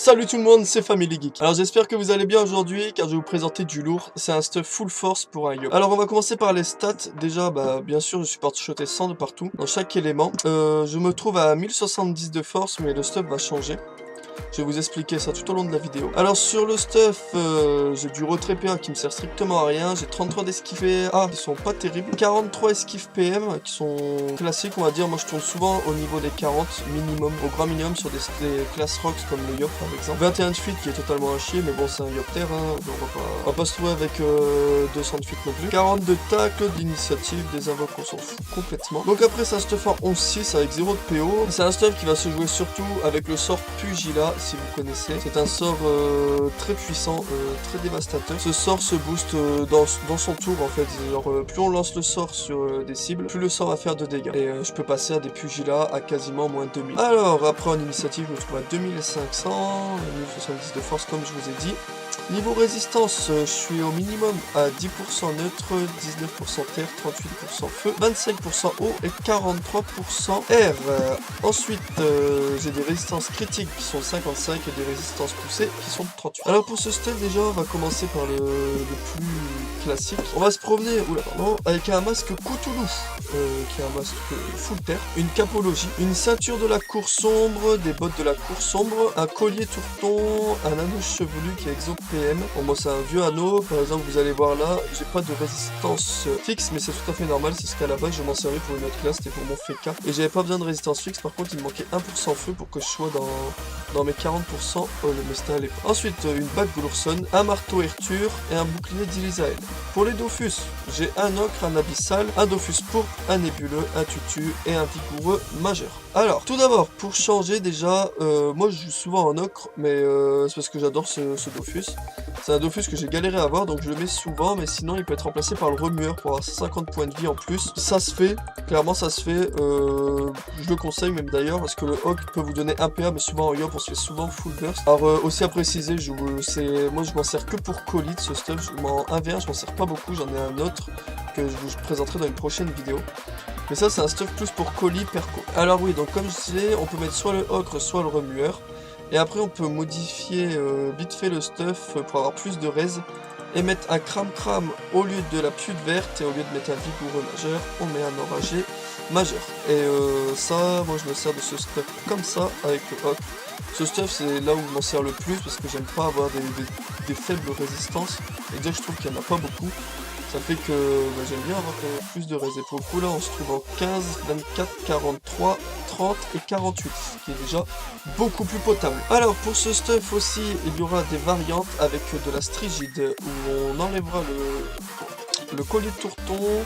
Salut tout le monde, c'est Family Geek. Alors j'espère que vous allez bien aujourd'hui car je vais vous présenter du lourd. C'est un stuff full force pour un Yop. Alors on va commencer par les stats. Déjà bien sûr je suis part-shoté 100 de partout dans chaque élément. Je me trouve à 1070 de force mais le stuff va changer. Je vais vous expliquer ça tout au long de la vidéo. Alors sur le stuff, j'ai du retrait PA qui me sert strictement à rien. J'ai 33 d'esquive A qui sont pas terribles. 43 esquives PM qui sont classiques on va dire. Moi je tourne souvent au niveau des 40 minimum, au grand minimum sur des classes rocks comme le Yop par exemple. 21 de fuite qui est totalement à chier mais bon c'est un Yopter hein. On va pas se trouver avec 200 de fuite non plus. 40 de tacle, d'initiative, des invoques on s'en fout complètement. Donc après c'est un stuff en 11-6 avec 0 de PO. C'est un stuff qui va se jouer surtout avec le sort Pugilat si vous connaissez. C'est un sort très puissant, très dévastateur. Ce sort se booste dans son tour en fait. Genre, plus on lance le sort sur des cibles, plus le sort va faire de dégâts. Et je peux passer à des pugilats à quasiment moins 2000. Alors après en initiative je me trouve à 2500, 1070 de force comme je vous ai dit. Niveau résistance, je suis au minimum à 10% neutre, 19% terre, 38% feu, 25% eau et 43% air. Ensuite, j'ai des résistances critiques qui sont 55 et des résistances poussées qui sont 38. Alors pour ce stuff déjà, on va commencer par le plus classique. On va se promener avec un masque Cthulhu, qui est un masque full terre, une capologie, une ceinture de la cour sombre, des bottes de la cour sombre, un collier tourton, un anneau chevelu qui est exo PM. Bon, moi c'est un vieux anneau, par exemple vous allez voir là, j'ai pas de résistance fixe mais c'est tout à fait normal, c'est ce qu'à la base je m'en servais pour une autre classe, c'était pour mon FK. Et j'avais pas besoin de résistance fixe, par contre il me manquait 1% feu pour que je sois dans mes 40%, mais c'était à l'époque. Ensuite une bague Goulourson, un marteau Erture et un bouclier d'Ilisael. Pour les Dofus, j'ai un ocre, un abyssal, un Dofus pourpre, un nébuleux, un tutu et un vigoureux majeur. Alors, tout d'abord, pour changer déjà, moi je joue souvent en ocre, mais c'est parce que j'adore ce Dofus. C'est un Dofus que j'ai galéré à avoir, donc je le mets souvent, mais sinon il peut être remplacé par le remueur pour avoir 50 points de vie en plus. Ça se fait, clairement ça se fait, je le conseille même d'ailleurs, parce que le Hawk peut vous donner 1 PA, mais souvent en Yop on se fait souvent full burst. Alors aussi à préciser, moi je m'en sers que pour colis de ce stuff, en 1v1 je m'en sers pas beaucoup, j'en ai un autre que je vous présenterai dans une prochaine vidéo. Mais ça c'est un stuff plus pour colis perco. Alors oui, donc comme je disais, on peut mettre soit le ocre, soit le remueur. Et après on peut modifier vite fait le stuff pour avoir plus de raise. Et mettre un cram au lieu de la pute verte. Et au lieu de mettre un vigoureux majeur, on met un enragé majeur. Et ça, moi je me sers de ce stuff comme ça avec le ocre. Ce stuff c'est là où je m'en sers le plus parce que j'aime pas avoir des faibles résistances. Et déjà je trouve qu'il n'y en a pas beaucoup. Ça fait que j'aime bien avoir plus de raise. Et pour le coup là on se trouve en 15, 24, 43, 30 et 48. Ce qui est déjà beaucoup plus potable. Alors pour ce stuff aussi il y aura des variantes avec de la strigide où on enlèvera le collier de tourton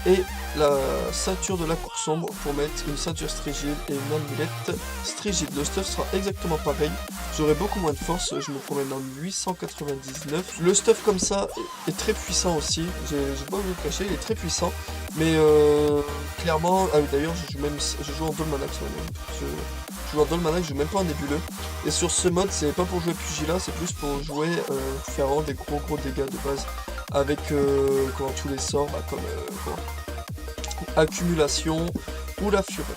et la ceinture de la cour sombre pour mettre une ceinture strigide et une amulette strigide. Le stuff sera exactement pareil. J'aurai beaucoup moins de force, je me promène en 899. Le stuff comme ça est très puissant aussi. J'ai pas voulu le cacher, il est très puissant. Mais clairement, d'ailleurs je joue en Dolmanax moi-même. Je joue en Dolmanax, je joue même pas en nébuleux. Et sur ce mode, c'est pas pour jouer Pugilat, c'est plus pour jouer, faire vraiment des gros dégâts de base. Avec tous les sorts, comme accumulation ou la fureur.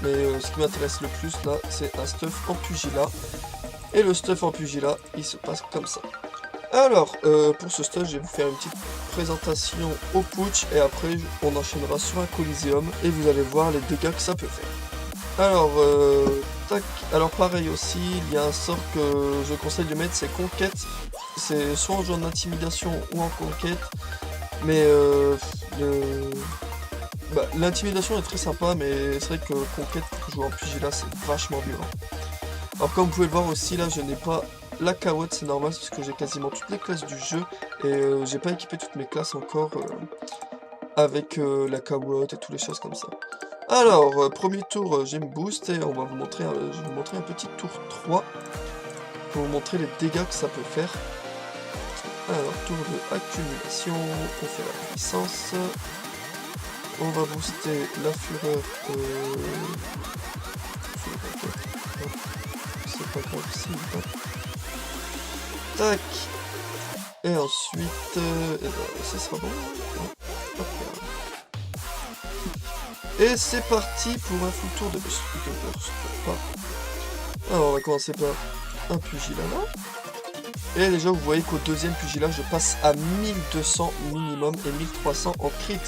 Mais ce qui m'intéresse le plus là, c'est un stuff en Pugilat. Et le stuff en Pugilat, il se passe comme ça. Alors, pour ce stuff, je vais vous faire une petite présentation au putsch et après on enchaînera sur un Coliseum et vous allez voir les dégâts que ça peut faire. Alors, tac. Alors pareil aussi, il y a un sort que je conseille de mettre, c'est Conquête. C'est soit en jouant en intimidation ou en conquête. Mais l'intimidation est très sympa, mais c'est vrai que conquête pour jouer en Pugilat c'est vachement violent. Alors comme vous pouvez le voir aussi là, je n'ai pas la carotte, c'est normal parce que j'ai quasiment toutes les classes du jeu et j'ai pas équipé toutes mes classes encore avec la carotte et toutes les choses comme ça. Alors premier tour, j'ai me boost et on va vous montrer, je vais vous montrer un petit tour 3 pour vous montrer les dégâts que ça peut faire. Alors tour de accumulation, on fait la puissance. On va booster la fureur. C'est pas grave si. Tac. Et ensuite, ça sera bon. Et c'est parti pour un full tour de burst. Alors on va commencer par un pugilat là. Et déjà, vous voyez qu'au deuxième pugilat, je passe à 1200 minimum et 1300 en crit.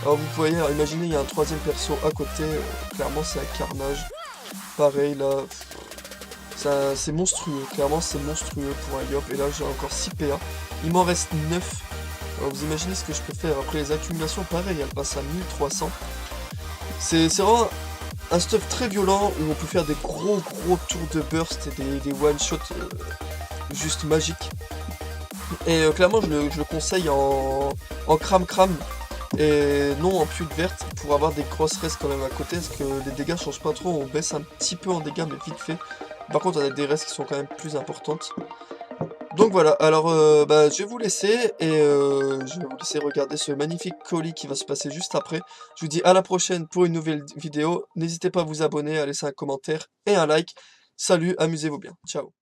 Alors vous voyez, alors, imaginez, il y a un troisième perso à côté, clairement c'est un carnage. Pareil là, c'est monstrueux, clairement c'est monstrueux pour un Yop. Et là j'ai encore 6 PA, il m'en reste 9. Alors vous imaginez ce que je peux faire après les accumulations, pareil, elle passe à 1300. C'est vraiment un stuff très violent où on peut faire des gros tours de burst et des one shot juste magiques. Et clairement je le conseille en cram et non en pute verte pour avoir des grosses restes quand même à côté, parce que les dégâts changent pas trop, on baisse un petit peu en dégâts mais vite fait. Par contre on a des restes qui sont quand même plus importantes. Donc voilà, alors bah, je vais vous laisser et je vais vous laisser regarder ce magnifique colis qui va se passer juste après. Je vous dis à la prochaine pour une nouvelle vidéo. N'hésitez pas à vous abonner, à laisser un commentaire et un like. Salut, amusez-vous bien. Ciao.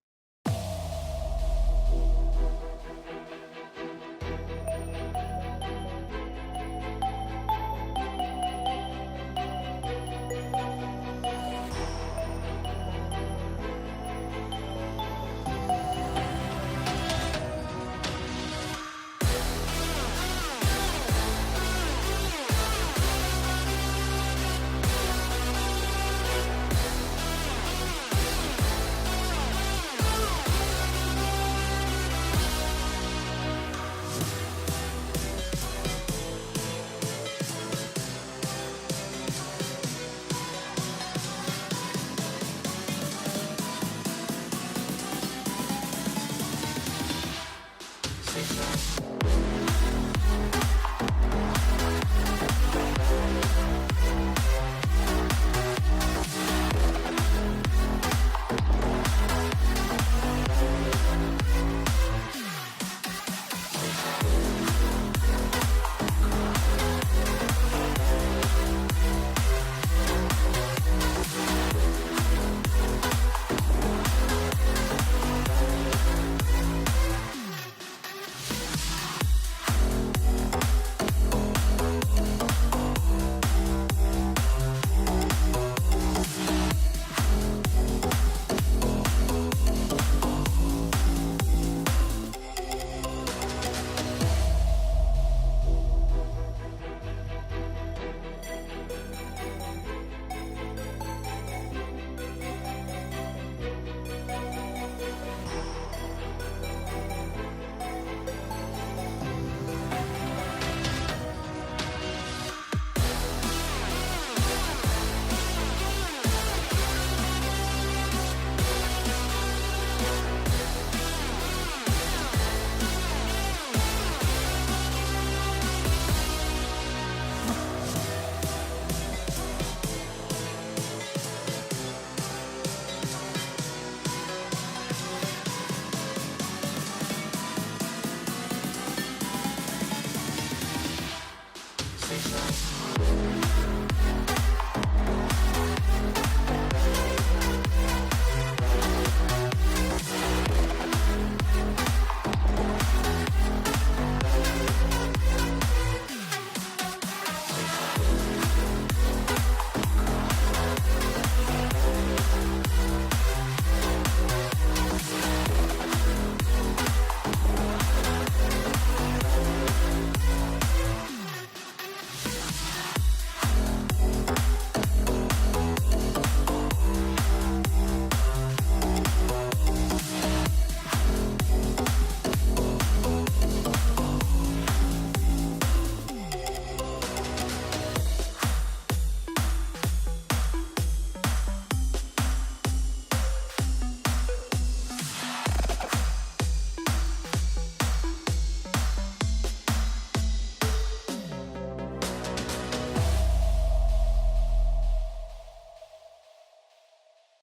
C'est ça.